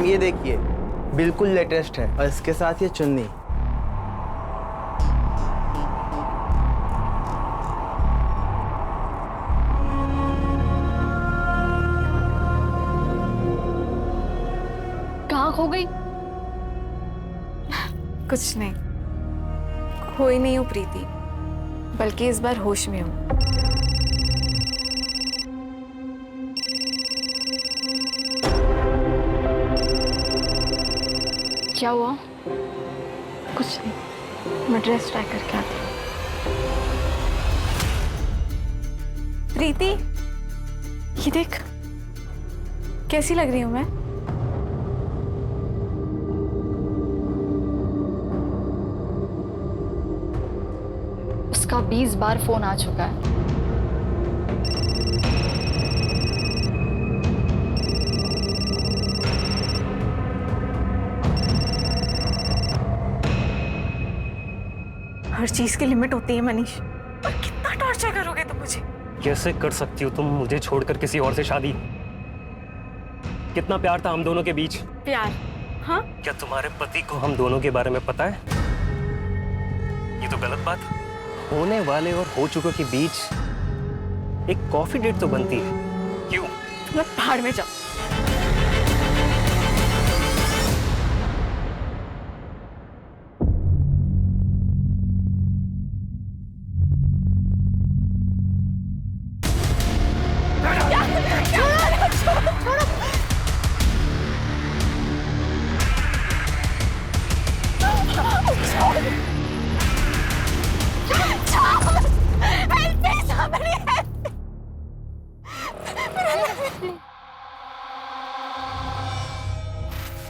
Ma'am ये देखिए, बिल्कुल लेटेस्ट है और इसके साथ ये चुन्नी। कहाँ खो गई? कुछ नहीं, खोई नहीं हूँ प्रीति, बल्कि इस बार होश में हूँ। क्या हुआ? कुछ नहीं, मैं ड्रेस ट्राई करके आती हूँ। प्रीति, ये देख, कैसी लग रही हूँ मैं? उसका 20 बार फोन आ चुका है। हर चीज की लिमिट होती है मनीष, और कितना टॉर्चर करोगे तुम मुझे? कैसे कर सकती हो तुम मुझे छोड़कर किसी और से शादी? कितना प्यार था हम दोनों के बीच। प्यार? हाँ? क्या तुम्हारे पति को हम दोनों के बारे में पता है? ये तो गलत बात। होने वाले और हो चुके के बीच एक कॉफी डेट तो बनती है। क्यों? तुम पहाड़ में जाओ।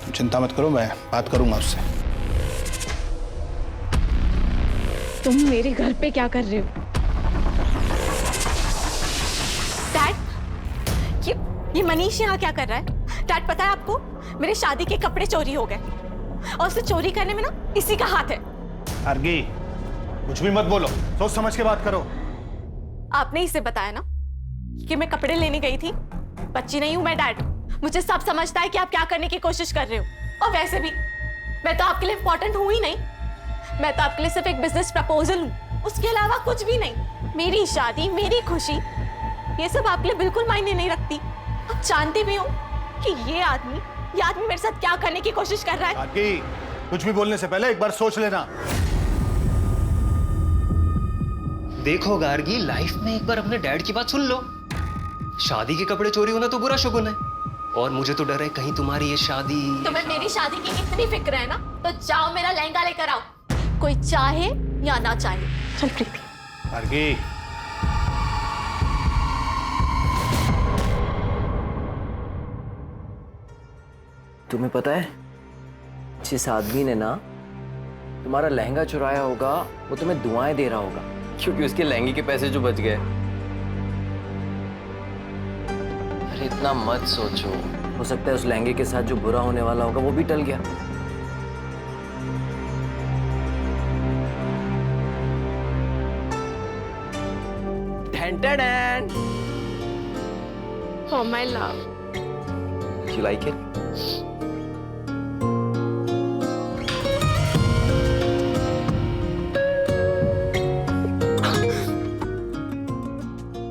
तुम चिंता मत करो, मैं बात करूंगा उससे। तुम मेरे घर पे क्या कर रहे हो? डैड, ये मनीष यहाँ क्या कर रहा है? डैड, पता है आपको, मेरे शादी के कपड़े चोरी हो गए और उसे चोरी करने में ना इसी का हाथ है। आर्गी, कुछ भी मत बोलो, सोच समझ के बात करो। आपने इसे बताया ना कि मैं कपड़े लेने गई थी। बच्ची नहीं हूं मैं डैड, मुझे सब समझता है कि आप क्या करने की कोशिश कर रहे हो। और वैसे भी मैं तो आपके लिए इंपॉर्टेंट हूं ही नहीं, मैं तो आपके लिए सिर्फ एक बिजनेस प्रपोजल हूं, उसके अलावा कुछ भी नहीं। मेरी शादी, मेरी खुशी, ये सब आपके लिए बिल्कुल मायने नहीं रखती। आप जानते भी हो कि ये आदमी मेरे साथ क्या करने की कोशिश कर रहा है। आर्गी, कुछ भी बोलने से पहले एक बार सोच लेना। देखो गार्गी, लाइफ में एक बार अपने डैड की बात सुन लो। शादी के कपड़े चोरी होना तो बुरा शगुन है, और मुझे तो डर है कहीं तुम्हारी ये शादी। तुम्हें मेरी शादी की इतनी फिक्र है ना, तो जाओ मेरा लहंगा लेकर आओ, कोई चाहे या ना चाहे। चल प्रीति। आर्गी, तुम्हें पता है, जिस आदमी ने ना तुम्हारा लहंगा चुराया होगा वो तुम्हें दुआएं दे रहा होगा, क्योंकि उसके लहंगे के पैसे जो बच गए। अरे इतना मत सोचो, हो सकता है उस लहंगे के साथ जो बुरा होने वाला होगा वो भी टल गया। Dun-dun-dun. Oh my love. You like it?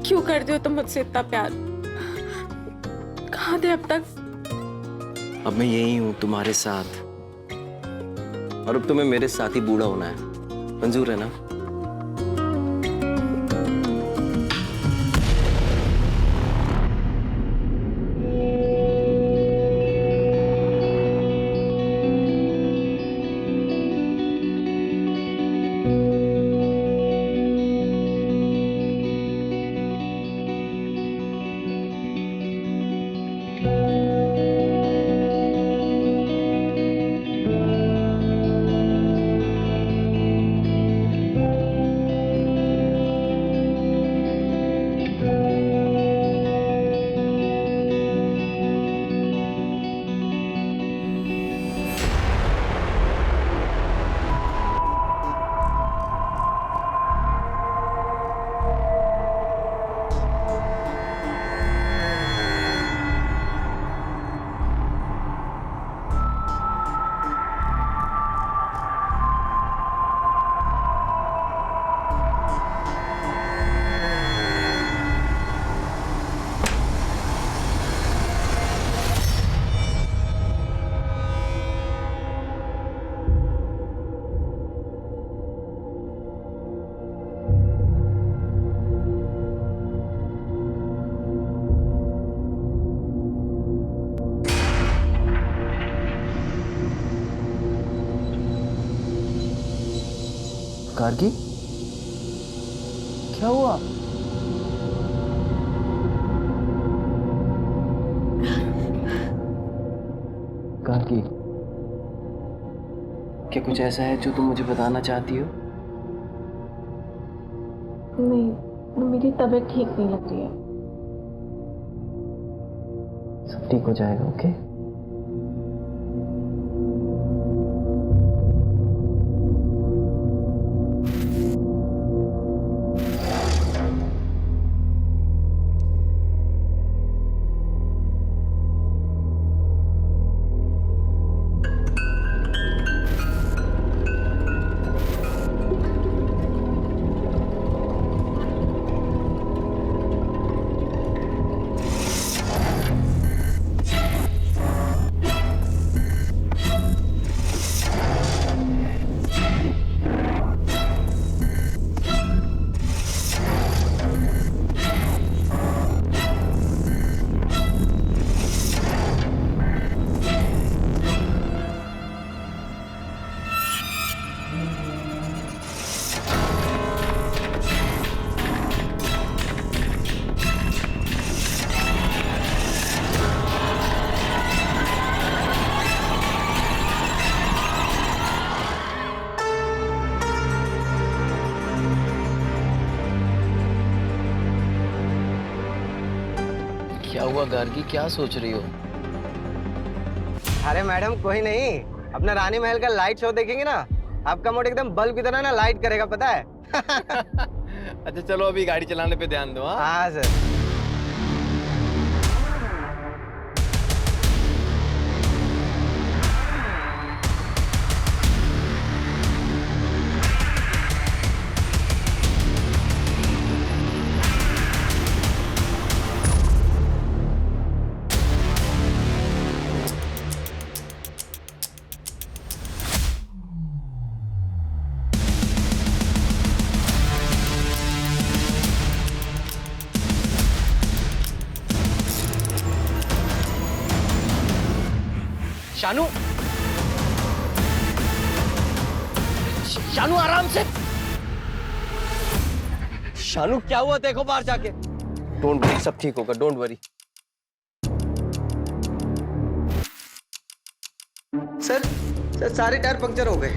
क्यों करते हो तुम मुझसे इतना प्यार? कहाँ थे अब तक? अब मैं यही हूँ तुम्हारे साथ, और अब तुम्हें मेरे साथ ही बूढ़ा होना है। मंजूर है ना? गार्गी, क्या हुआ? गार्गी, क्या कुछ ऐसा है जो तुम मुझे बताना चाहती हो? नहीं, मेरी तबीयत ठीक नहीं लग रही है। सब ठीक हो जाएगा, ओके? क्या हुआ गार्गी, क्या सोच रही हो? अरे मैडम कोई नहीं, अपना रानी महल का लाइट शो देखेंगे ना, आपका मूड एकदम बल्ब की तरह ना लाइट करेगा, पता है? अच्छा चलो अभी गाड़ी चलाने पे ध्यान दो। हाँ सर। शानू, शानू आराम से। शानू क्या हुआ, देखो बाहर जाके। डोंट वरी, सब ठीक होगा, डोंट वरी। सर सारे टायर पंक्चर हो गए।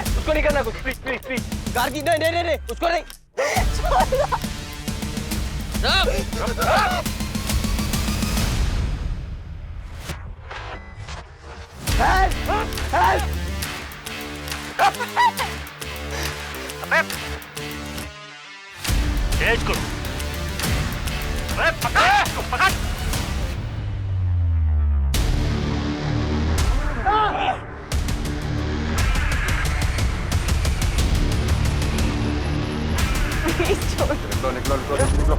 उसको नहीं करना कुछ, प्लीज प्लीज प्लीज। गार्गी नहीं, उसको नहीं। तेज करो। अरे पकड़। निकलो।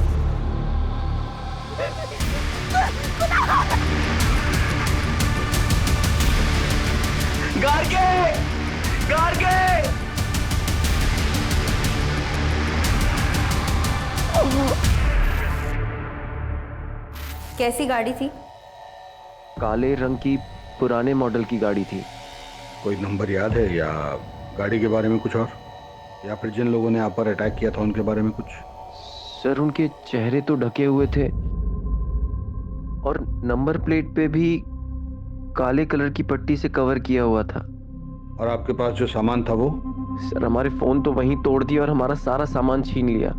गार्गे! कैसी गाड़ी थी? काले रंग की पुराने मॉडल की गाड़ी थी। कोई नंबर याद है या गाड़ी के बारे में कुछ और, या फिर जिन लोगों ने आप पर अटैक किया था उनके बारे में कुछ? सर उनके चेहरे तो ढके हुए थे और नंबर प्लेट पे भी काले कलर की पट्टी से कवर किया हुआ था। और आपके पास जो सामान था वो? सर हमारे फोन तो वहीं तोड़ दिया और हमारा सारा सामान छीन लिया।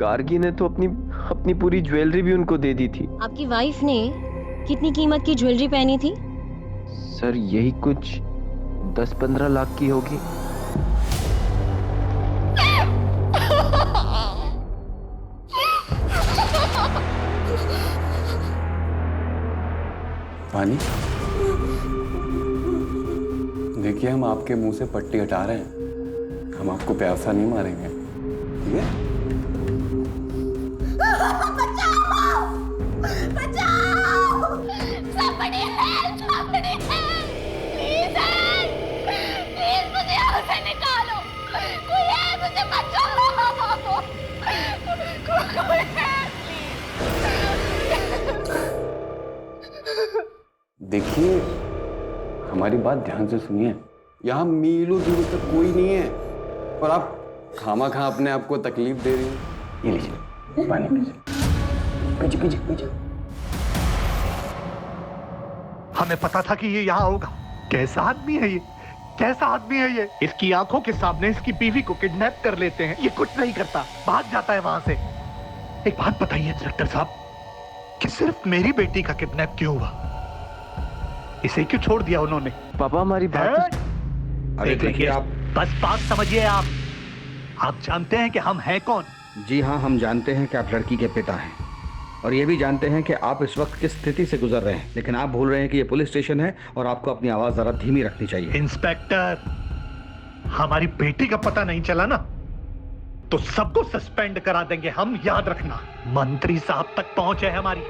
गार्गी ने तो अपनी पूरी ज्वेलरी भी उनको दे दी थी। आपकी वाइफ ने कितनी कीमत की ज्वेलरी पहनी थी? सर यही कुछ 10-15 लाख की होगी। पानी, देखिए हम आपके मुंह से पट्टी हटा रहे हैं, हम आपको प्यासा नहीं मारेंगे, ठीक है? Somebody help! Somebody help! Please help! Please मुझे यहाँ से निकालो! कोई है, मुझे बचाओ! कोई है, देखिए हमारी बात ध्यान से सुनिए। यहाँ मीलों दूर तक कोई नहीं है और आप खामा-खा अपने आप को तकलीफ दे रही हैं। ये लीजिए पानी पीजिए, पीजिए पीजिए। हमें पता था कि ये यहाँ होगा। कैसा आदमी है ये, कैसा आदमी है ये। इसकी आंखों के सामने इसकी बीवी को किडनैप कर लेते हैं, ये कुछ नहीं करता, भाग जाता है वहां से। एक बात बताइए इंस्पेक्टर साहब कि सिर्फ मेरी बेटी का किडनैप क्यों हुआ? इसे क्यों छोड़ दिया उन्होंने? पापा हमारी बात अरे देखिए आप, बस बात समझिए आप जानते हैं कि हम हैं कौन? जी हाँ, हम जानते हैं कि आप लड़की के पिता हैं और ये भी जानते हैं कि आप इस वक्त किस स्थिति से गुजर रहे हैं, लेकिन आप भूल रहे हैं कि ये पुलिस स्टेशन है और आपको अपनी आवाज जरा धीमी रखनी चाहिए। इंस्पेक्टर, हमारी बेटी का पता नहीं चला ना तो सबको सस्पेंड करा देंगे हम, याद रखना। मंत्री साहब तक पहुंच है हमारी,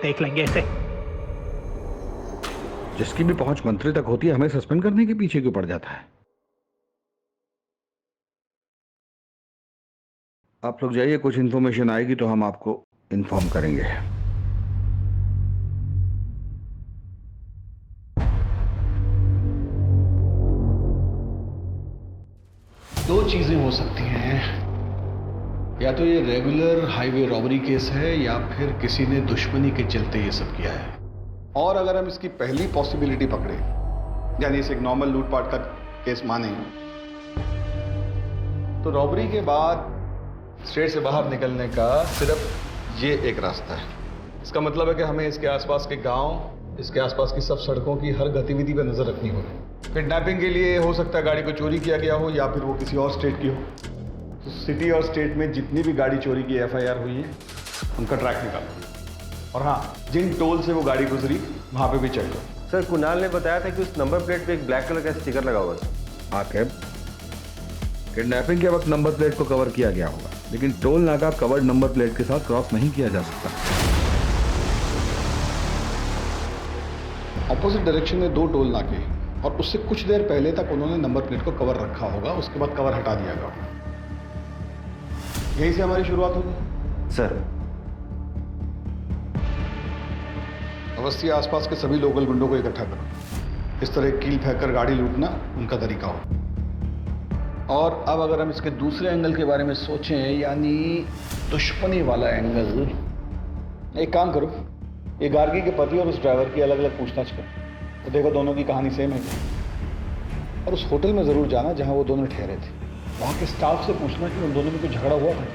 देख लेंगे इसे। जिसकी भी पहुंच मंत्री तक होती है, हमें सस्पेंड करने के पीछे क्यों पड़ जाता है? आप लोग जाइए, कुछ इन्फॉर्मेशन आएगी तो हम आपको इन्फॉर्म करेंगे। दो चीजें हो सकती हैं, या तो ये रेगुलर हाईवे रॉबरी केस है या फिर किसी ने दुश्मनी के चलते ये सब किया है। और अगर हम इसकी पहली पॉसिबिलिटी पकड़े, यानी इसे एक नॉर्मल लूटपाट का केस माने, तो रॉबरी के बाद स्टेट से बाहर निकलने का सिर्फ ये एक रास्ता है। इसका मतलब है कि हमें इसके आसपास के गांव, इसके आसपास की सब सड़कों की हर गतिविधि पर नजर रखनी होगी। किडनैपिंग के लिए हो सकता है गाड़ी को चोरी किया गया हो या फिर वो किसी और स्टेट की हो। तो सिटी और स्टेट में जितनी भी गाड़ी चोरी की FIR हुई है उनका ट्रैक निकालो। और हाँ, जिन टोल से वो गाड़ी गुजरी वहां पे भी चेक करो। सर, कुणाल ने बताया था कि उस नंबर प्लेट पे एक ब्लैक कलर का स्टिकर लगा हुआ था। आकिब, किडनैपिंग के वक्त नंबर प्लेट को कवर किया गया होगा, लेकिन टोल नाका कवर्ड नंबर प्लेट के साथ क्रॉस नहीं किया जा सकता। ऑपोजिट डायरेक्शन में 2 टोल नाके और उससे कुछ देर पहले तक उन्होंने नंबर प्लेट को कवर रखा होगा, उसके बाद कवर हटा दिया गया। यहीं से हमारी शुरुआत होगी। सर, अवस्थी आसपास के सभी लोकल गुंडों को इकट्ठा करो। इस तरह कील फेंक कर गाड़ी लूटना उनका तरीका हो। और अब अगर हम इसके दूसरे एंगल के बारे में सोचें, यानी दुश्मनी वाला एंगल, एक काम करो, ये गार्गी के पति और उस ड्राइवर की अलग अलग पूछताछ करो तो देखो दोनों की कहानी सेम है। और उस होटल में ज़रूर जाना जहां वो दोनों ठहरे थे, वहाँ के स्टाफ से पूछना कि उन दोनों में कोई झगड़ा हुआ था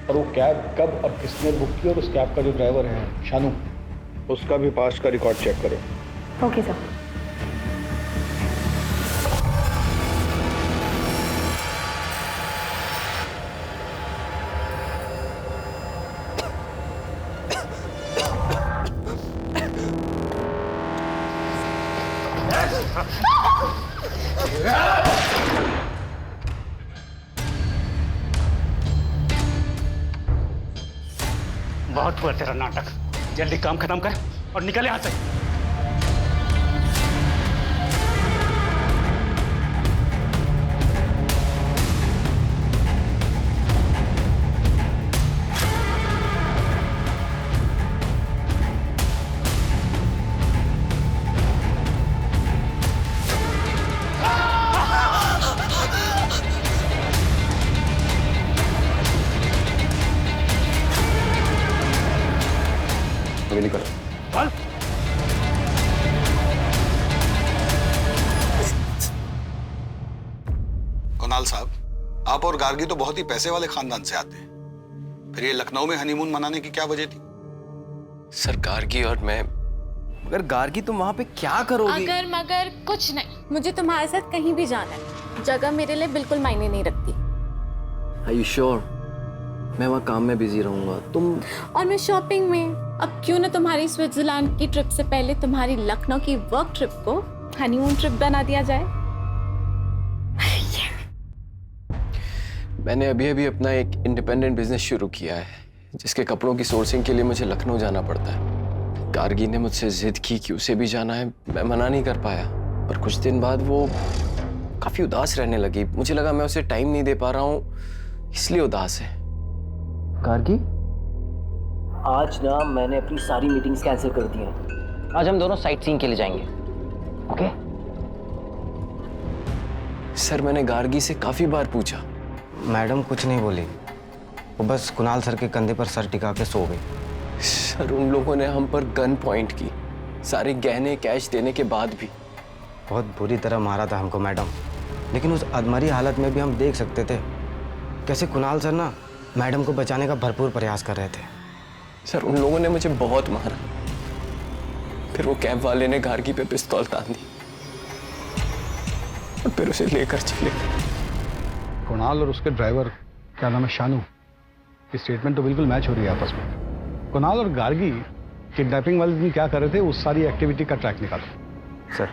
और वो कैब कब और किसने बुक की, और उस कैब का जो ड्राइवर है शानू, उसका भी पास्ट का रिकॉर्ड चेक करो। Okay sir. बहुत हुआ तेरा नाटक, जल्दी काम खत्म कर और निकल यहाँ से। निकल। कुणाल साहब, आप और गार्गी तो बहुत ही पैसे वाले खानदान से आते हैं, फिर ये लखनऊ में हनीमून मनाने की क्या वजह थी? सर, गार्गी और मैं, अगर गार्गी तुम वहां पे क्या करोगी? अगर मगर कुछ नहीं, मुझे तुम्हारे साथ कहीं भी जाना है। जगह मेरे लिए बिल्कुल मायने नहीं रखती। Are you sure? मैं वहाँ काम में बिजी रहूंगा, तुम। और मैं शॉपिंग में। अब क्यों ना तुम्हारी स्विट्जरलैंड की ट्रिप से पहले तुम्हारी लखनऊ की वर्क ट्रिप को हनीमून ट्रिप बना दिया जाए। मैंने अभी अपना एक इंडिपेंडेंट बिजनेस शुरू किया है, जिसके कपड़ों की सोर्सिंग के लिए मुझे लखनऊ जाना पड़ता है। गार्गी ने मुझसे जिद की कि उसे भी जाना है, मैं मना नहीं कर पाया। और कुछ दिन बाद वो काफी उदास रहने लगी। मुझे लगा मैं उसे टाइम नहीं दे पा रहा हूँ, इसलिए उदास है। गार्गी, आज ना मैंने अपनी सारी मीटिंग्स कैंसिल कर दी हैं। आज हम दोनों साइट सीइंग के लिए जाएंगे, ओके? सर मैंने गार्गी से काफी बार पूछा। मैडम कुछ नहीं बोली, वो बस कुणाल सर के कंधे पर सर टिका के सो गई। सर उन लोगों ने हम पर गन पॉइंट की, सारे गहने कैश देने के बाद भी। बहुत बुरी तरह मारा था हमको मैडम, लेकिन उस अधमरी हालत में भी हम देख सकते थे कैसे कुणाल सर ना मैडम को बचाने का भरपूर प्रयास कर रहे थे। सर उन लोगों ने मुझे बहुत मारा, फिर वो कैब वाले ने गार्गी पे पिस्तौल तान दी और फिर उसे लेकर चले गए। कुणाल और उसके ड्राइवर, क्या नाम है, शानू, की स्टेटमेंट तो बिल्कुल मैच हो रही है आपस में। कुणाल और गार्गी किडनैपिंग वाले दिन क्या कर रहे थे, उस सारी एक्टिविटी का ट्रैक निकालो। सर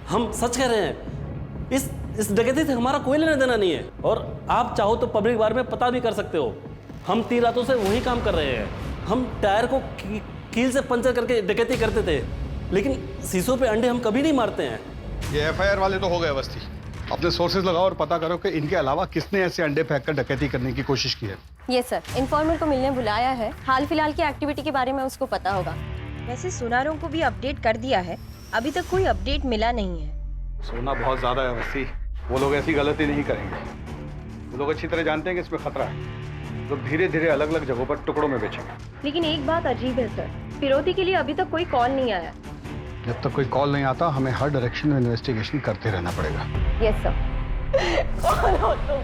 हम सच कह रहे हैं, इस डकैती से हमारा कोई लेना देना नहीं है, और आप चाहो तो पब्लिक बारे में पता भी कर सकते हो। हम 3 रातों से वही काम कर रहे हैं। हम टायर को कील से पंचर करके डकैती करते थे, लेकिन शीशों पे अंडे हम कभी नहीं मारते हैं। ये एफआईआर वाले तो हो गए अवस्थी, अपने सोर्सेज लगाओ और पता करो कि इनके अलावा किसने ऐसे अंडे फेंक कर डकैती करने की कोशिश की है। ये सर, इन्फॉर्मर को मिलने बुलाया है, हाल फिलहाल की एक्टिविटी के बारे में उसको पता होगा। वैसे सुनारों को भी अपडेट कर दिया है, अभी तक कोई अपडेट मिला नहीं है। सोना बहुत ज्यादा है अवस्थी, वो लोग ऐसी गलती नहीं करेंगे। वो लोग अच्छी तरह जानते हैं कि इसमें खतरा है, लोग धीरे धीरे अलग अलग जगहों पर टुकड़ों में बेचेंगे। लेकिन एक बात अजीब है सर, फिरौती के लिए अभी तक कोई कॉल नहीं आया। जब तक कोई कॉल नहीं आता हमें हर डायरेक्शन में इन्वेस्टिगेशन करते रहना पड़ेगा। Yes sir. कौन हो तुम?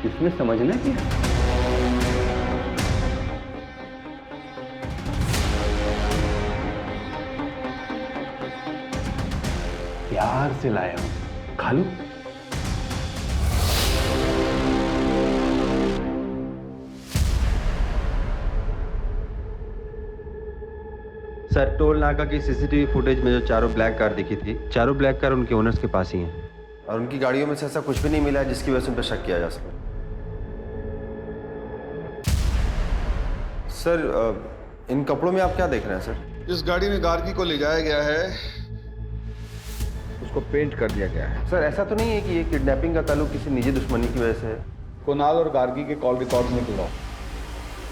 इसमें समझना क्या? प्यार से लाया हूं, खा लूं? सर टोल नाका की सीसीटीवी फुटेज में जो चारों ब्लैक कार दिखी थी, चारों ब्लैक कार उनके ओनर्स के पास ही हैं। और उनकी गाड़ियों में से ऐसा कुछ भी नहीं मिला जिसकी वजह से उन पर शक किया जा सके। सर इन कपड़ों में आप क्या देख रहे हैं सर? जिस गाड़ी में गार्गी को ले जाया गया है उसको पेंट कर दिया गया है। सर ऐसा तो नहीं है कि ये किडनैपिंग का ताल्लुक किसी निजी दुश्मनी की वजह से है? कुणाल और गार्गी के कॉल रिकॉर्ड निकलवाओ।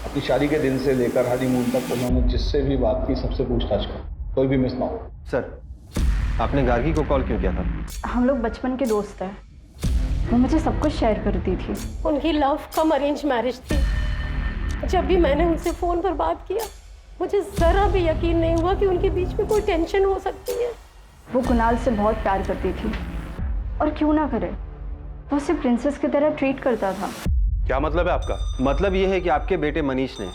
अपनी शादी के दिन से लेकर हनीमून तक उन्होंने जिससे भी बात की सबसे पूछताछ करो, कोई भी मिस ना हो। सर आपने गार्गी को कॉल क्यों किया था? हम लोग बचपन के दोस्त हैं, वो मुझे सब कुछ शेयर करती थी। उनकी लव कम अरेंज मैरिज थी। जब भी मैंने उनसे फोन पर बात किया, मुझे जरा भी यकीन नहीं हुआ कि उनके बीच में कोई टेंशन हो सकती है। वो कुणाल से बहुत प्यार करती थी, और क्यों ना करे, वो उसे प्रिंसेस की तरह ट्रीट करता था। क्या मतलब है आपका? मतलब ये है कि आपके बेटे मनीष ने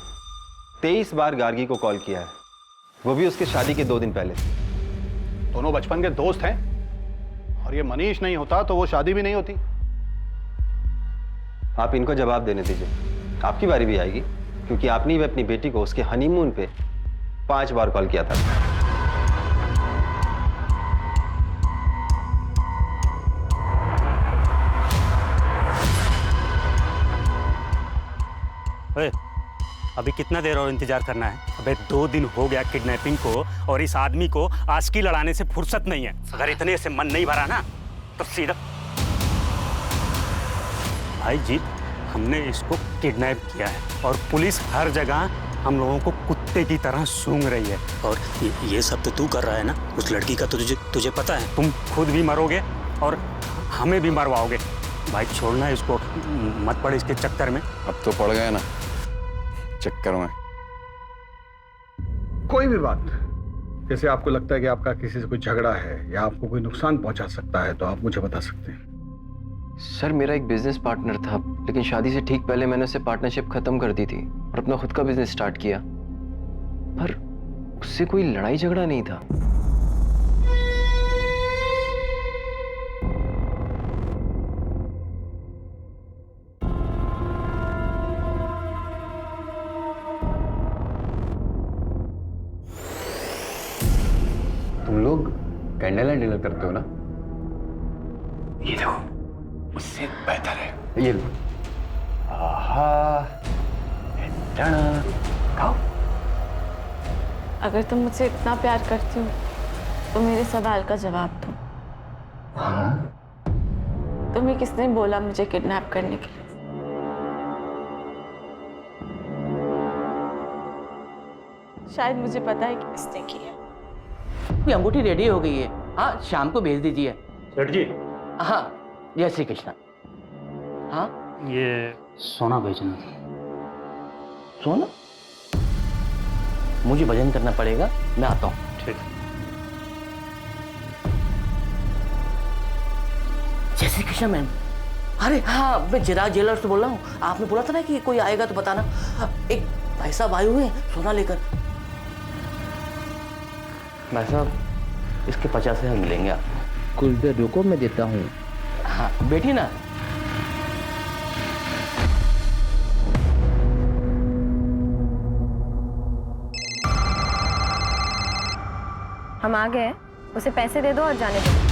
23 बार गार्गी को कॉल किया है, वो भी उसके शादी के 2 दिन पहले। दोनों बचपन के दोस्त हैं, और ये मनीष नहीं होता तो वो शादी भी नहीं होती। आप इनको जवाब देने दीजिए, आपकी बारी भी आएगी, क्योंकि आपने भी अपनी बेटी को उसके हनीमून पे 5 बार कॉल किया था। अभी कितना देर और इंतजार करना है? अबे 2 दिन हो गया किडनैपिंग को, और इस आदमी को आशिकी लड़ाने से फुर्सत नहीं है। अगर इतने से मन नहीं भरा ना तो सीधा भाई जी, हमने इसको किडनैप किया है और पुलिस हर जगह हम लोगों को कुत्ते की तरह सूंघ रही है। और ये सब तो तू कर रहा है ना? उस लड़की का तो तुझे पता है, तुम खुद भी मरोगे और हमें भी मरवाओगे। भाई छोड़ना इसको, मत पड़ इसके चक्कर में। अब तो पड़ गए ना चक्कर में। कोई भी बात, जैसे आपको लगता है कि आपका किसी से कोई झगड़ा है या आपको कोई नुकसान पहुंचा सकता है, तो आप मुझे बता सकते हैं। सर मेरा एक बिजनेस पार्टनर था, लेकिन शादी से ठीक पहले मैंने उससे पार्टनरशिप खत्म कर दी थी और अपना खुद का बिजनेस स्टार्ट किया, पर उससे कोई लड़ाई झगड़ा नहीं था। तुम लोग कैंडल लाइट डिनर करते हो ना? ये देखो, उससे बेहतर है ये लो। आहा, खाओ। अगर तुम मुझसे इतना प्यार करती हो तो मेरे सवाल का जवाब दो। तुम्हें किसने बोला मुझे किडनैप करने के लिए? शायद मुझे पता है कि किसने किया। अंगूठी रेडी हो गई है, हाँ शाम को भेज दीजिए। सेठ जी हाँ, जय श्री कृष्णा। हाँ, ये सोना बेचना था। सोना? मुझे भजन करना पड़ेगा, मैं आता हूँ। ठीक। जय श्री कृष्णा मैम। अरे हाँ, मैं चिराग ज्वेलर से बोल रहा हूँ। आपने बोला था ना कि कोई आएगा तो बताना। एक भाई साहब आए हुए हैं सोना लेकर। भाई साहब, इसके 50,000 मिलेंगे आपको। कुछ देर रुको, मैं देता हूँ। हाँ, बैठिए ना। हम आ गए, उसे पैसे दे दो और जाने दो।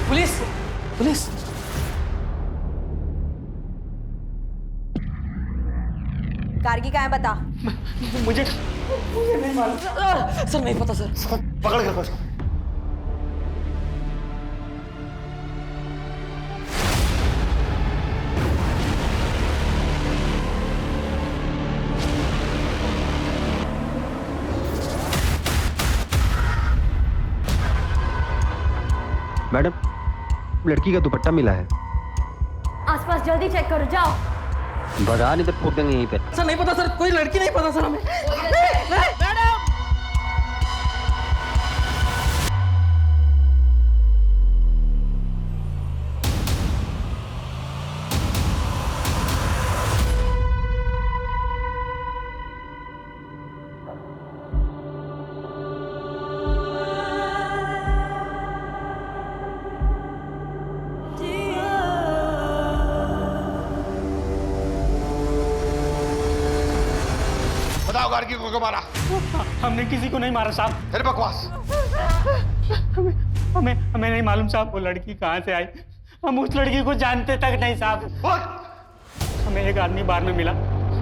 Police, police. गार्गी कहाँ है बता। मुझे नहीं मालूम सर, नहीं पता सर। पकड़ कर बस। मैडम, लड़की का दुपट्टा मिला है। आसपास जल्दी चेक करो, जाओ। बता नहीं तो ठोक देंगे यहीं पे। सर नहीं पता सर, कोई लड़की नहीं पता सर हमें। मैडम! बताओ गार्गी को क्यों मारा? हमने किसी को नहीं मारा साहब। फिर बकवास। हमें नहीं मालूम साहब, वो लड़की कहाँ से आई। हम उस लड़की को जानते तक नहीं साहब। हमें एक आदमी बार में मिला,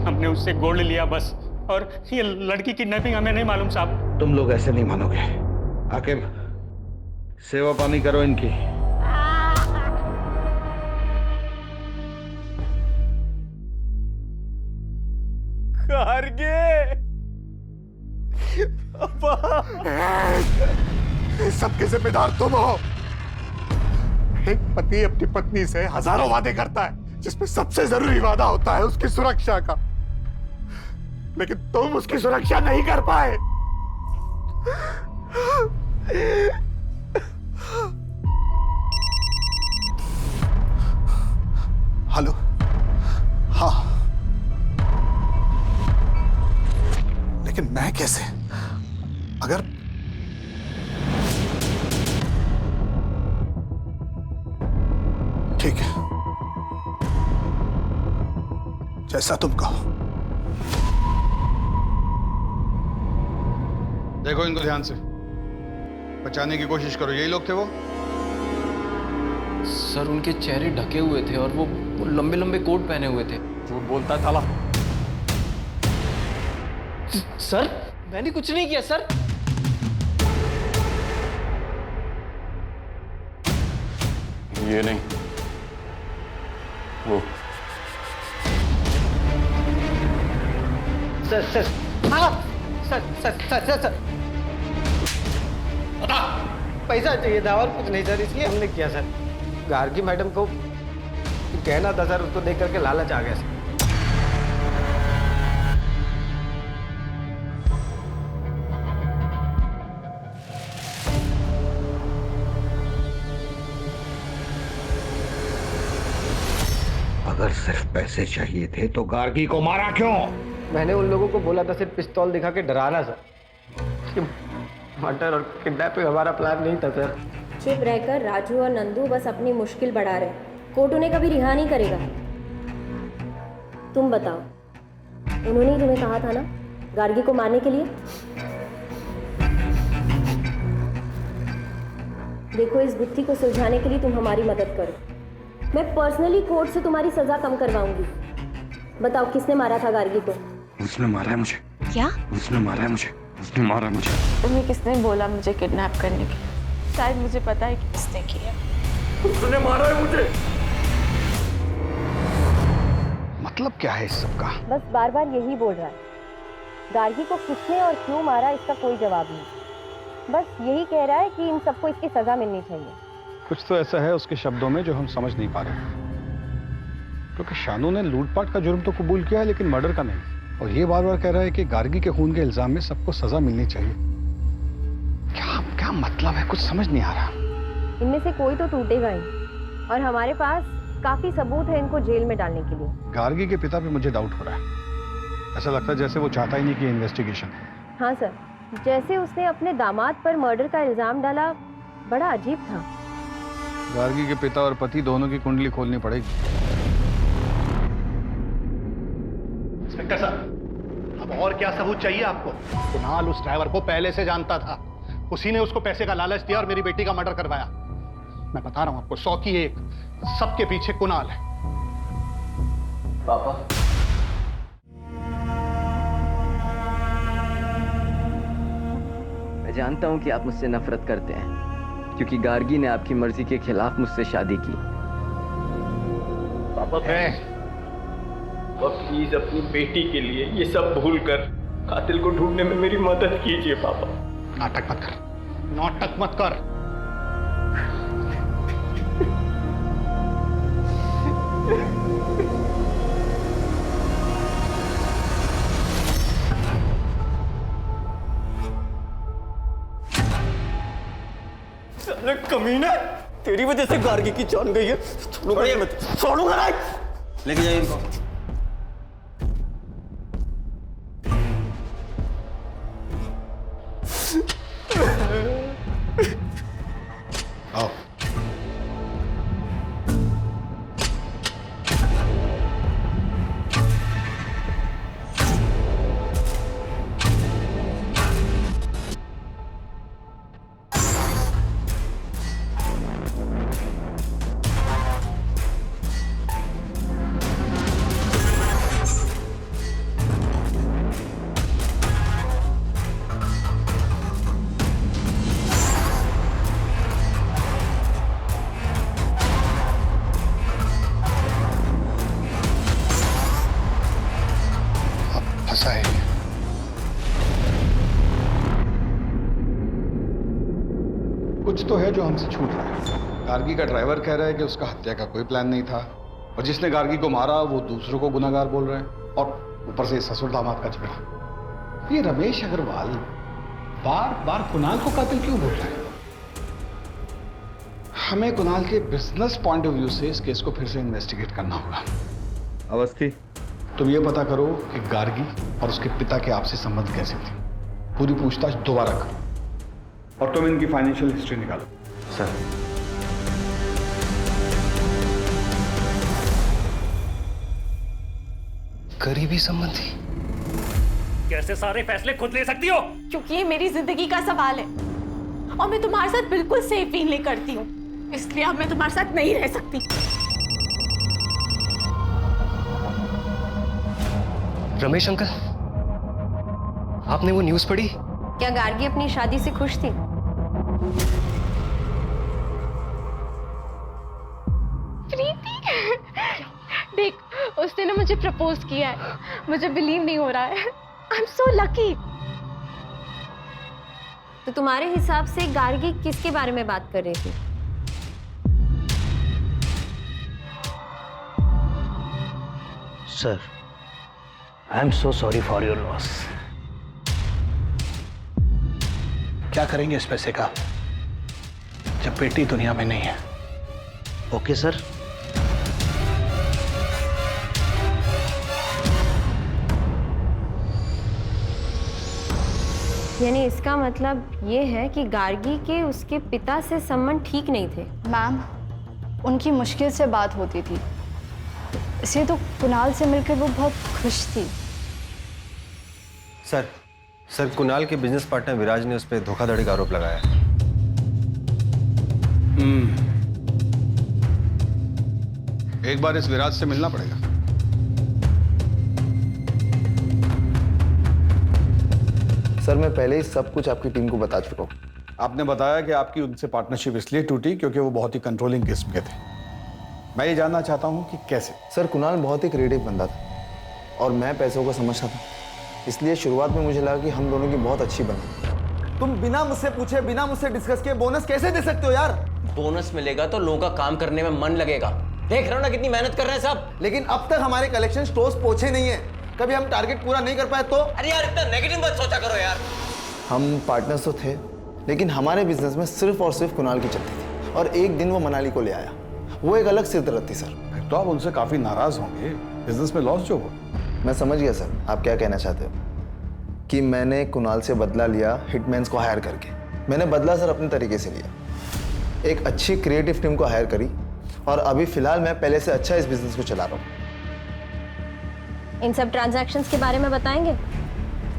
हमने उससे गोल्ड लिया बस। और ये लड़की किडनैपिंग हमें नहीं मालूम साहब। तुम लोग ऐसे नहीं मानोगे। आकिब, सेवा पानी करो इनकी। इस सब के जिम्मेदार तुम हो। एक पति अपनी पत्नी से हजारों वादे करता है, जिसमें सबसे जरूरी वादा होता है उसकी सुरक्षा का, लेकिन तुम उसकी सुरक्षा नहीं कर पाए। हेलो। हाँ, लेकिन मैं कैसे? अगर ठीक है, जैसा तुम कहो। देखो इनको ध्यान से, बचाने की कोशिश करो। यही लोग थे वो? सर उनके चेहरे ढके हुए थे और वो लंबे लंबे कोट पहने हुए थे। झूठ बोलता है साला। सर मैंने कुछ नहीं किया सर। ये नहीं, वो। Sir sir sir sir sir sir sir पैसा चाहिए था और कुछ नहीं सर, इसलिए हमने किया सर। गार्गी मैडम को कहना था सर, उसको देख करके लालच आ गया सर। अगर सिर्फ पैसे चाहिए थे तो गार्गी को मारा क्यों? मैंने उन लोगों को बोला था सिर्फ पिस्तौल दिखा के डराना सर। मर्डर और किडनैपिंग हमारा प्लान नहीं था सर। चुप रहकर राजू और नंदू बस अपनी मुश्किल बढ़ा रहे। कोर्ट उन्हें कभी रिहा नहीं करेगा। तुम बताओ, उन्होंने ही तुम्हें कहा था ना गार्गी को मारने के लिए? देखो, इस गुत्थी को सुलझाने के लिए तुम हमारी मदद करो। मैं पर्सनली कोर्ट से तुम्हारी सजा कम करवाऊंगी। बताओ, किसने मारा था गार्गी को? उसने मारा है मुझे। क्या? उसने मारा है मुझे। उसने मारा मुझे। तुम्हें किसने बोला मुझे किडनैप करने के? शायद मुझे पता है कि किसने किया। उसने मारा है मुझे। मतलब क्या है इस सब का? बस बार बार यही बोल रहा है। गार्गी को किसने और क्यों मारा, इसका कोई जवाब नहीं। बस यही कह रहा है कि इन सबको इसकी सजा मिलनी चाहिए। कुछ तो ऐसा है उसके शब्दों में जो हम समझ नहीं पा रहे, क्योंकि शानू ने लूटपाट का जुर्म तो कबूल किया है लेकिन मर्डर का नहीं। और ये बार बार कह रहा है कि गार्गी के खून के इल्जाम में सबको सजा मिलनी चाहिए। क्या क्या मतलब है, कुछ समझ नहीं आ रहा। इनमें से कोई तो टूटेगा ही, और हमारे पास काफी सबूत है इनको जेल में डालने के लिए। गार्गी के पिता पे मुझे डाउट हो रहा है। ऐसा लगता है जैसे वो चाहता ही नहीं कि इन्वेस्टिगेशन। हाँ सर, जैसे उसने अपने दामाद पर मर्डर का इल्जाम डाला, बड़ा अजीब था। गार्गी के पिता और पति दोनों की कुंडली खोलनी पड़ेगी। इंस्पेक्टर साहब, अब और क्या सबूत चाहिए आपको? कुणाल उस ड्राइवर को पहले से जानता था। उसी ने उसको पैसे का लालच दिया और मेरी बेटी का मर्डर करवाया। मैं बता रहा हूं आपको, 100 की 1, सबके पीछे कुणाल है। पापा, मैं जानता हूं कि आप मुझसे नफरत करते हैं क्योंकि गार्गी ने आपकी मर्जी के खिलाफ मुझसे शादी की। पापा प्लीज अपनी बेटी के लिए ये सब भूल कर कातिल को ढूंढने में मेरी मदद कीजिए। पापा नाटक मत कर, नाटक मत कर। साले कमीना, तेरी वजह से गार्गी की जान गई है। छोड़ूंगा मैं, छोड़ूंगा नहीं। लेके जाइए इनको। आओ। कुछ तो है जो हमसे छूट रहा है। गार्गी का ड्राइवर कह रहा है कि उसका हत्या का कोई प्लान नहीं था, और जिसने गार्गी को मारा वो दूसरों को गुनाहगार बोल रहे हैं, और ऊपर से ससुर दामाद का झगड़ा। ये रमेश अग्रवाल बार बार कुणाल को कातिल क्यों बोल रहा है? हमें कुणाल के बिजनेस पॉइंट ऑफ व्यू से इस केस को फिर से इन्वेस्टिगेट करना होगा। अवस्थी, तुम ये पता करो कि गार्गी और उसके पिता के आपसी संबंध कैसे थे। पूरी पूछताछ दोबारा करो, और तुम इनकी फाइनेंशियल हिस्ट्री निकालो। सर, करीबी संबंधी कैसे सारे फैसले खुद ले सकती हो? क्योंकि ये मेरी जिंदगी का सवाल है और मैं तुम्हारे साथ बिल्कुल सेफ फील नहीं करती हूँ, इसलिए अब मैं तुम्हारे साथ नहीं रह सकती। रमेश अंकल, आपने वो न्यूज़ पढ़ी? क्या गार्गी अपनी शादी से खुश थी? प्रीति, देख, उसने ना मुझे प्रपोज किया है। मुझे बिलीव नहीं हो रहा है। I am so lucky. तो तुम्हारे हिसाब से गार्गी किसके बारे में बात कर रही थी? Sir, I am so sorry for your loss. क्या करेंगे इस पैसे का जब बेटी दुनिया में नहीं है? Okay sir. यानी इसका मतलब ये है कि गार्गी के उसके पिता से संबंध ठीक नहीं थे। मैम, उनकी मुश्किल से बात होती थी, इसलिए तो कुणाल से मिलकर वो बहुत खुश थी। सर कुणाल के बिजनेस पार्टनर विराज ने उस पर धोखाधड़ी का आरोप लगाया है। एक बार इस विराज से मिलना पड़ेगा। सर मैं पहले ही सब कुछ आपकी टीम को बता चुका हूँ। आपने बताया कि आपकी उनसे पार्टनरशिप इसलिए टूटी क्योंकि वो बहुत ही कंट्रोलिंग किस्म के थे। मैं ये जानना चाहता हूँ कि कैसे। सर कुणाल बहुत ही क्रिएटिव बंदा था और मैं पैसों को समझता था, इसलिए शुरुआत में मुझे लगा कि हम दोनों की बहुत अच्छी बनी। तुम बिना मुझसे पूछे, बिना मुझसे डिस्कस किए बोनस कैसे दे सकते हो यार? बोनस मिलेगा तो लोगों का काम करने में मन लगेगा। देख रहे हो ना कितनी मेहनत कर रहे हैं सब। लेकिन अब तक हमारे कलेक्शन स्टोर्स पहुंचे नहीं है। कभी हम टारगेट पूरा नहीं कर पाए तो? अरे यार इतना नेगेटिव मत सोचा करो यार। हम पार्टनर्स तो थे, लेकिन हमारे बिजनेस में सिर्फ और सिर्फ कुणाल की चलती थी और एक दिन वो मनाली को ले आया। वो एक अलग सिरदर्द थी सर। तो आप उनसे काफी नाराज होंगे, बिजनेस में लॉस जो हो। मैं समझ गया सर आप क्या कहना चाहते हो, कि मैंने कुणाल से बदला लिया हिटमैन्स को हायर करके। मैंने बदला सर अपने तरीके से लिया, एक अच्छी क्रिएटिव टीम को हायर करी और अभी फिलहाल मैं पहले से अच्छा इस बिजनेस को चला रहा हूँ। इन सब ट्रांजैक्शंस के बारे में बताएंगे?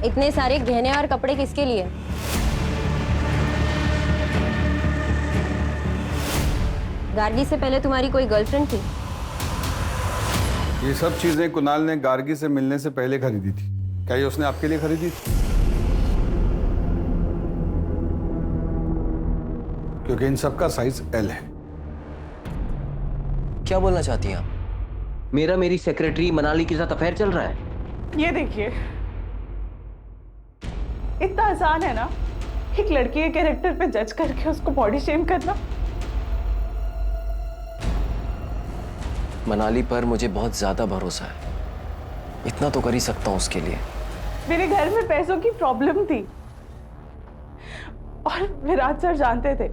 इतने सारे गहने और कपड़े किसके लिए? गार्गी से पहले तुम्हारी कोई गर्लफ्रेंड थी? ये सब चीजें कुणाल ने गार्गी से मिलने से पहले खरीदी थी। क्या ये उसने आपके लिए खरीदी थी? क्योंकि इन सब का साइज एल है। क्या बोलना चाहती हैं आप? मेरा मेरी सेक्रेटरी मनाली के साथ अफेयर चल रहा है। ये देखिए, इतना आसान है ना एक लड़की के कैरेक्टर पे जज करके उसको बॉडी शेम करना। मनाली पर मुझे बहुत ज्यादा भरोसा है, इतना तो कर ही सकता हूँ उसके लिए। मेरे घर में पैसों की प्रॉब्लम थी और विराज सर जानते थे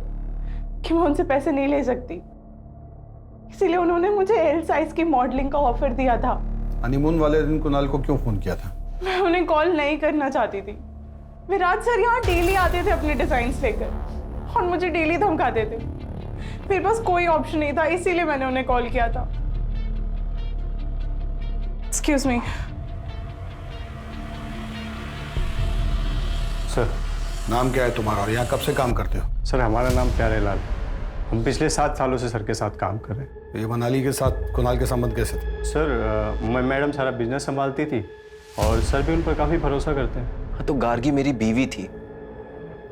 कि मैं उनसे पैसे नहीं ले सकती, इसीलिए उन्होंने मुझे एल साइज की मॉडलिंग का ऑफर दिया था। हनीमून वाले दिन कुणाल को क्यों फोन किया था? मैं उन्हें कॉल नहीं करना चाहती थी। विराज सर यहाँ डेली आते थे अपने डिजाइन्स लेकर और मुझे डेली धमकाते थे। मेरे पास कोई ऑप्शन नहीं था, इसीलिए मैंने उन्हें कॉल किया था। Excuse me sir. नाम क्या है तुम्हारा और यहाँ कब से काम करते हो? सर हमारा नाम प्यारेलाल। हम पिछले 7 सालों से सर के साथ काम कर रहे हैं। ये मनाली के साथ कुणाल के संबंध कैसे थे? सर मैडम सारा बिजनेस संभालती थी और सर भी उन पर काफ़ी भरोसा करते हैं। हाँ तो गार्गी मेरी बीवी थी,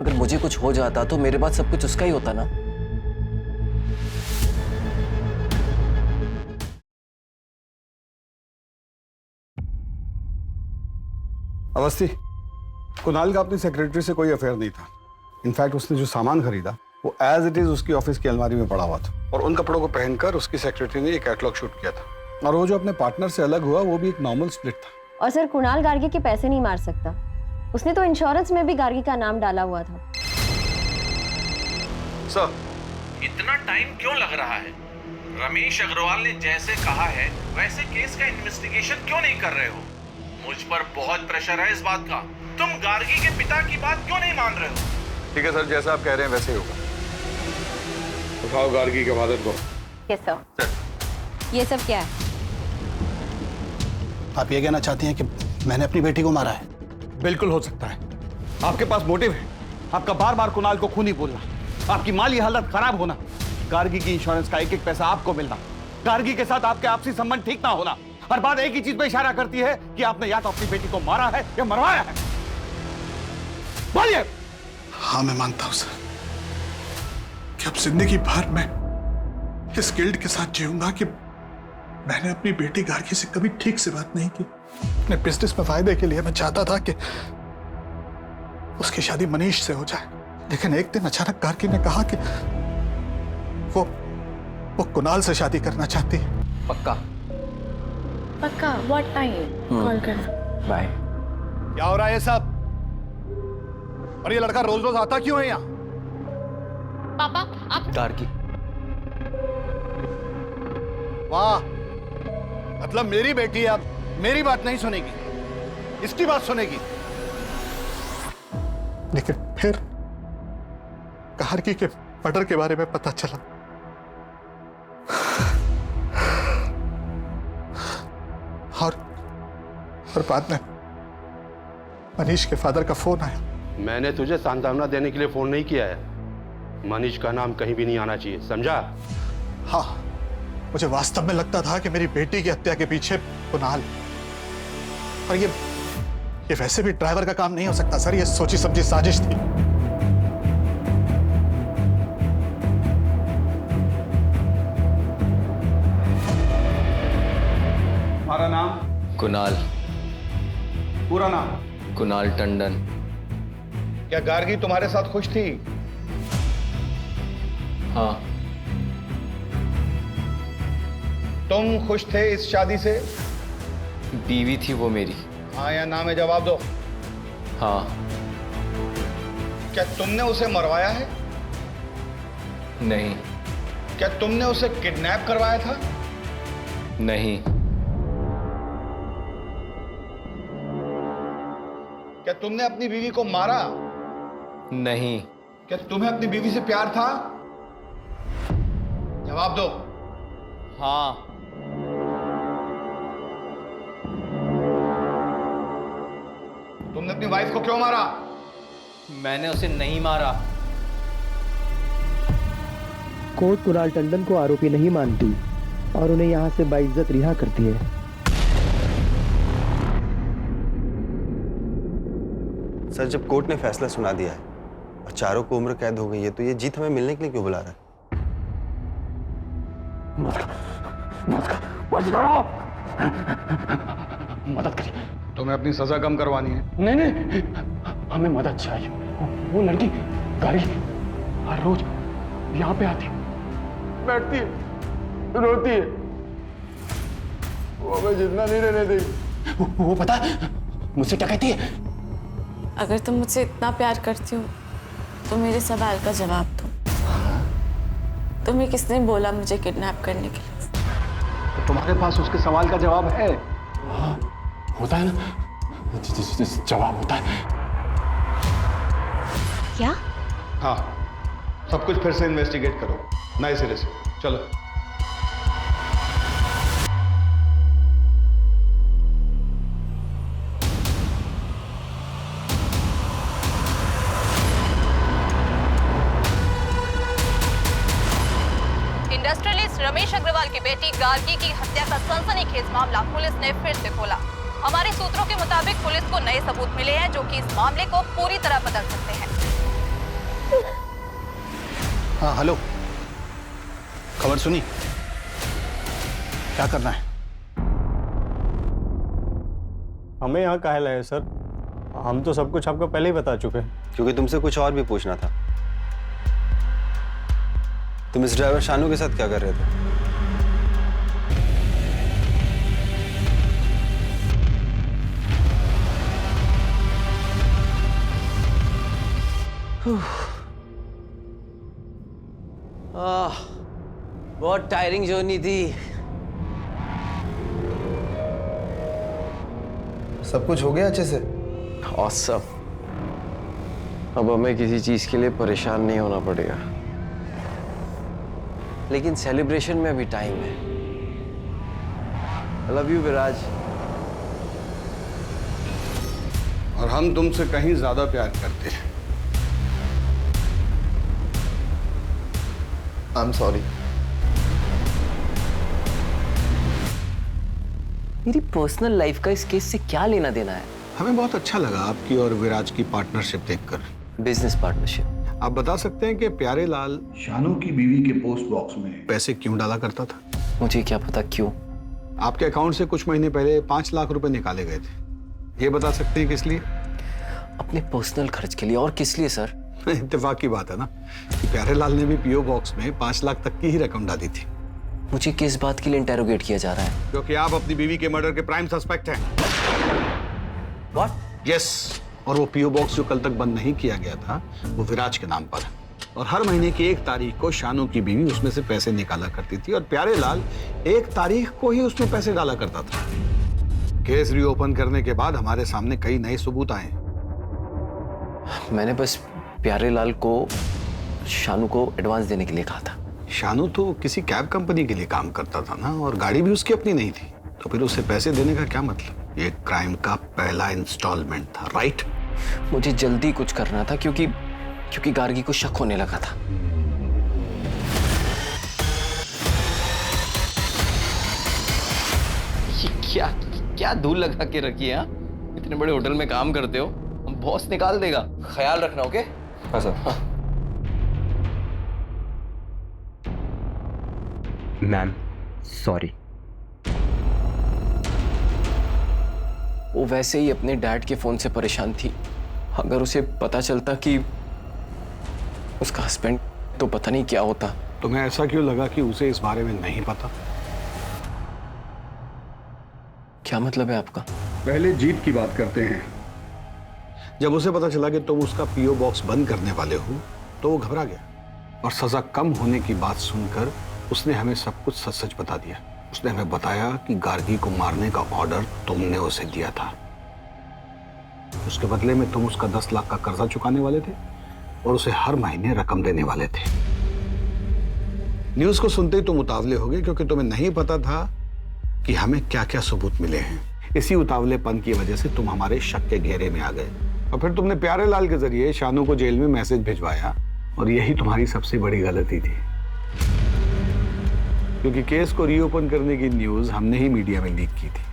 अगर मुझे कुछ हो जाता तो मेरे बाद सब कुछ उसका ही होता ना। अवस्थी, कुणाल का अपनी सेक्रेटरी से कोई अफेयर नहीं था। इनफैक्ट उसने जो सामान खरीदा वो एज इट इज उसकी ऑफिस की अलमारी में पड़ा हुआ था और उन कपड़ों को पहनकर उसकी सेक्रेटरी ने एक कैटलॉग शूट किया था। और वो जो अपने पार्टनर से अलग हुआ वो भी एक नॉर्मल स्प्लिट था। और सर कुणाल गार्गी के पैसे नहीं मार सकता, उसने तो इंश्योरेंस में भी गार्गी का नाम डाला हुआ था। सर, इतना टाइम क्यों लग रहा है? रमेश अग्रवाल ने जैसे कहा है वैसे केस का इन्वेस्टिगेशन क्यों नहीं कर रहे हो? मुझ पर बहुत प्रेशर है इस बात का। तुम गार्गी के पिता की बात क्यों नहीं मान रहे हो? ठीक है सर, जैसा आप कह रहे हैं वैसे ही होगा। उठाओ गार्गी के फादर को। Yes sir. ये सब क्या है? आप ये कहना चाहती हैं कि मैंने अपनी बेटी को मारा है? बिल्कुल हो सकता है। आपके पास मोटिव है, आपका बार बार कुणाल को खूनी बोलना, आपकी माली हालत खराब होना, गार्गी की इंश्योरेंस का एक एक पैसा आपको मिलना, गार्गी के साथ आपके आपसी संबंध ठीक ना होना। हर बात एक ही चीज पे इशारा करती है कि आपने या तो अपनी बेटी को मारा है या मरवाया है। बोलिए। हाँ मैं मानता हूं सर कि अब जिंदगी भर मैं इस गिल्ट के साथ जीऊंगा कि मैंने अपनी बेटी गार्गी से कभी ठीक से बात नहीं की। अपने बिजनेस में फायदे के लिए मैं चाहता था कि उसकी शादी मनीष से हो जाए, लेकिन एक दिन अचानक गार्गी ने कहा कि वो कुणाल से शादी करना चाहती है। पक्का? पक्का। What time? कॉल करना। बाय। क्या हो रहा है ये सब? और ये लड़का रोज रोज आता क्यों है यहाँ? पापा आप। गार्गी। वाह, मतलब मेरी बेटी अब मेरी बात नहीं सुनेगी, इसकी बात सुनेगी। लेकिन फिर गार्गी के मर्डर के बारे में पता चला और बाद में मनीष के फादर का फोन आया। मैंने तुझे सांत्वना देने के लिए फोन नहीं किया है, मनीष का नाम कहीं भी नहीं आना चाहिए, समझा? हाँ, मुझे वास्तव में लगता था कि मेरी बेटी की हत्या के पीछे कुणाल, और ये वैसे भी ड्राइवर का काम नहीं हो सकता सर, ये सोची समझी साजिश थी। तुम्हारा नाम? कुणाल। पूरा नाम? कुणाल टंडन। क्या गार्गी तुम्हारे साथ खुश थी? हाँ। तुम खुश थे इस शादी से? बीवी थी वो मेरी। हाँ या ना में जवाब दो। हाँ। क्या तुमने उसे मरवाया है? नहीं। क्या तुमने उसे किडनैप करवाया था? नहीं। क्या तुमने अपनी बीवी को मारा? नहीं। क्या तुम्हें अपनी बीवी से प्यार था? जवाब दो। हाँ। तुमने अपनी वाइफ को क्यों मारा? मैंने उसे नहीं मारा। कोर्ट कुणाल टंडन को आरोपी नहीं मानती और उन्हें यहां से बाइज्जत रिहा करती है। सर, जब कोर्ट ने फैसला सुना दिया है और चारों को उम्र कैद हो गई है, तो ये जीत हमें मिलने के लिए क्यों बुला रहा है? मदद करिए। तुम्हें अपनी सजा कम करवानी है? नहीं नहीं, हमें मदद चाहिए। वो लड़की गाड़ी हर रोज यहाँ पे आती, बैठती है, रोती है, वो हमें जितना नहीं रहने देगी। वो पता है मुझसे क्या कहती है? अगर तुम मुझसे इतना प्यार करती हो तो मेरे सवाल का जवाब दो। तुम्हें किसने बोला मुझे किडनैप करने के लिए? तो तुम्हारे पास उसके सवाल का जवाब है? हाँ, होता है ना, जवाब होता है। क्या? हाँ, सब कुछ फिर से इन्वेस्टिगेट करो नए सिरे से। चलो। इंडस्ट्रियलिस्ट रमेश अग्रवाल की बेटी गार्गी की हत्या का सनसनीखेज मामला पुलिस ने फिर से खोला। हमारे सूत्रों के मुताबिक पुलिस को नए सबूत मिले हैं जो कि इस मामले को पूरी तरह बदल सकते हैं। हाँ हेलो, खबर सुनी? क्या करना है? हमें यहाँ काहे लाए सर? हम तो सब कुछ आपको पहले ही बता चुके हैं। क्योंकि तुमसे कुछ और भी पूछना था। तुम इस ड्राइवर शानू के साथ क्या कर रहे थे? बहुत टायरिंग जर्नी थी। सब कुछ हो गया अच्छे से? ऑसम। अब हमें किसी चीज के लिए परेशान नहीं होना पड़ेगा, लेकिन सेलिब्रेशन में अभी टाइम है। आई लव यू विराज। और हम तुमसे कहीं ज्यादा प्यार करते हैं। I am sorry. मेरी पर्सनल लाइफ का इस केस से क्या लेना देना है? हमें बहुत अच्छा लगा आपकी और विराज की पार्टनरशिप देखकर। Business partnership. आप बता सकते हैं कि प्यारे लाल शानू की बीवी के पोस्ट बॉक्स में पैसे क्यों डाला करता था? मुझे क्या पता क्यों। आपके अकाउंट से कुछ महीने पहले 5 लाख रुपए निकाले गए थे। ये बता सकते हैं किस लिए? अपने पर्सनल खर्च के लिए। और किस लिए सर? इत्तेफाक की बात है ना कि प्यारे लाल ने भी पीओ बॉक्स में 5 लाख तक की ही रकम डाली थी। मुझे किस बात के लिए इंटेरोगेट किया जा रहा है? क्योंकि आप अपनी बीवी के मर्डर के प्राइम सस्पेक्ट हैं। What? यस। और वो पीओ बॉक्स जो कल तक बंद नहीं किया गया था वो विराज के नाम पर है। और हर महीने की 1 तारीख को शानू की बीवी उसमें से पैसे निकाला करती थी और प्यारे लाल 1 तारीख को ही उसमें पैसे डाला करता था। केस रीओपन करने के बाद हमारे सामने कई नए सबूत आए। मैंने बस प्यारे लाल को शानू को एडवांस देने के लिए कहा था। शानू तो किसी कैब कंपनी के लिए काम करता था ना, और गाड़ी भी उसकी अपनी नहीं थी, तो फिर उसे पैसे देने का क्या मतलब? ये क्राइम का पहला इंस्टॉलमेंट था, राइट? मुझे जल्दी कुछ करना था क्योंकि गार्गी को शक होने लगा था। क्या क्या धूल लगा के रखी है? इतने बड़े होटल में काम करते हो, बॉस निकाल देगा, ख्याल रखना। ओके? हाँ सर। Ma'am sorry. वो वैसे ही अपने डैड के फोन से परेशान थी। अगर उसे पता चलता कि उसका हस्बैंड, तो पता नहीं क्या होता। तुम्हें ऐसा क्यों लगा कि उसे इस बारे में नहीं पता? क्या मतलब है आपका? पहले जीत की बात करते हैं। जब उसे पता चला कि तुम उसका पीओ बॉक्स बंद करने वाले हो तो वो घबरा गया और सजा कम होने की बात सुनकर उसने हमें सब कुछ सच सच बता दिया। उसने हमें बताया कि गार्गी को मारने का ऑर्डर तुमने उसे दिया था। उसके बदले में तुम उसका 10 लाख का कर्जा चुकाने वाले थे और उसे हर महीने रकम देने वाले थे। न्यूज़ को सुनते ही तुम उतावले हो गए क्योंकि तुम्हें नहीं पता था कि हमें क्या क्या सबूत मिले हैं। इसी उतावलेपन की वजह से तुम हमारे शक के घेरे में आ गए और फिर तुमने प्यारे लाल के जरिए शानू को जेल में मैसेज भिजवाया और यही तुम्हारी सबसे बड़ी गलती थी, क्योंकि केस को रीओपन करने की न्यूज़ हमने ही मीडिया में लीक की थी।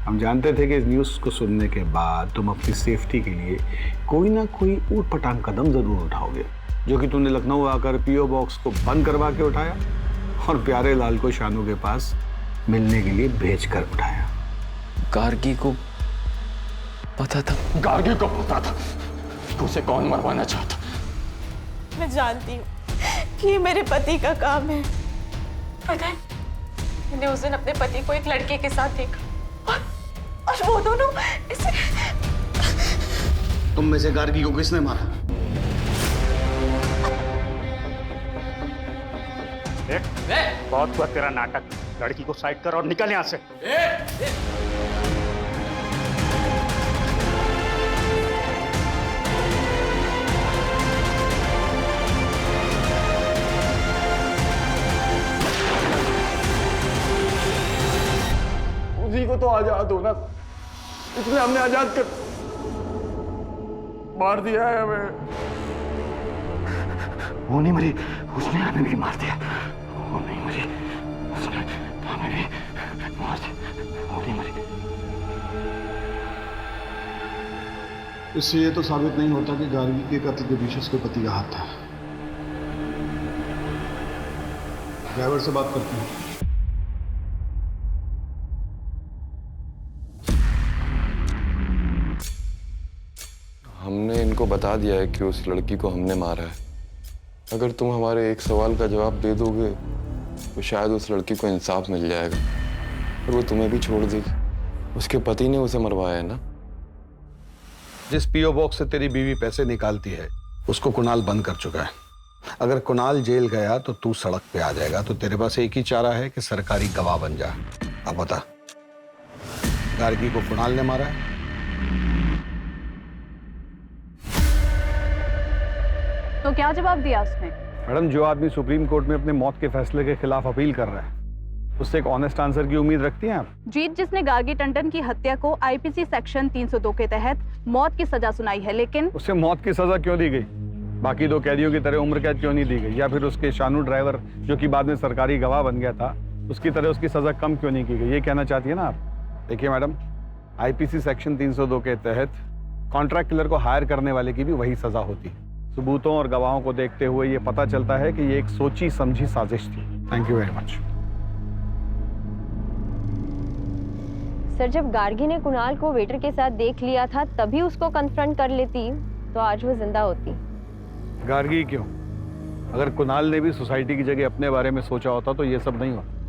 हम जानते थे कि इस न्यूज़ को सुनने के बाद तुम अपनी सेफ्टी के लिए कोई ना कोई ऊट-पटांग कदम जरूर उठाओगे, जो कि तुमने लखनऊ आकर पीओ बॉक्स को बंद करवा के उठाया और प्यारे लाल को शानू के पास मिलने के लिए भेज कर उठाया। गार्गी को पता था? गार्गी को पता था कि उसे कौन मरवाना चाहता। मैं जानती हूँ कि ये मेरे पति का काम है। पता है, मैंने उस दिन अपने पति को एक लड़के के साथ देखा और वो दोनों इसे... तुम में से गार्गी को किसने मारा? बहुत हुआ तेरा नाटक। लड़की को साइड कर और निकल यहाँ से। उसी को तो आजाद होना, इसलिए हमने आजाद कर मार दिया है हमें। वो नहीं मरी, उसने हमें भी मार दिया। वो नहीं मरी, उसने हमें भी मार दिया। वो नहीं मरी। इससे ये तो साबित नहीं होता कि गार्गी के कत्ल के पीछे उसके पति का हाथ था। ड्राइवर से बात करते हैं। हमने इनको बता दिया है कि उस लड़की को हमने मारा है। अगर तुम हमारे एक सवाल का जवाब दे दोगे तो शायद उस लड़की को इंसाफ मिल जाएगा और वो तुम्हें भी छोड़ देगी। उसके पति ने उसे मरवाया है ना। जिस पीओ बॉक्स से तेरी बीवी पैसे निकालती है उसको कुणाल बंद कर चुका है। अगर कुणाल जेल गया तो तू सड़क पे आ जाएगा, तो तेरे पास एक ही चारा है कि सरकारी गवाह बन जा। अब बता, गार्गी को कुणाल ने मारा है? तो क्या जवाब दिया उसने? मैडम, जो आदमी सुप्रीम कोर्ट में अपने मौत के फैसले के खिलाफ अपील कर रहा है, उससे एक ऑनेस्ट आंसर की उम्मीद रखती हैं आप? जीत जिसने गार्गी टंडन की हत्या को आईपीसी सेक्शन 302 के तहत मौत की सजा सुनाई है, लेकिन उसे मौत की सजा क्यों दी गई? बाकी दो कैदियों की तरह उम्र कैद क्यों नहीं दी गई? या फिर उसके शानू ड्राइवर, जो कि बाद में सरकारी गवाह बन गया था, उसकी तरह उसकी सजा कम क्यों नहीं की गई? ये कहना चाहती है ना आप? देखिए मैडम, आईपीसी सेक्शन 302 के तहत कॉन्ट्रैक्ट किलर को हायर करने वाले की भी वही सजा होती है। सबूतों और गवाहों को देखते हुए ये पता चलता है कि ये एक सोची समझी साजिश थी। Thank you very much. Sir, जब गार्गी ने कुणाल को वेटर के साथ देख लिया था तभी उसको कन्फ्रंट कर लेती तो आज वो जिंदा होती। गार्गी क्यों? अगर कुणाल ने भी सोसाइटी की जगह अपने बारे में सोचा होता तो ये सब नहीं होता।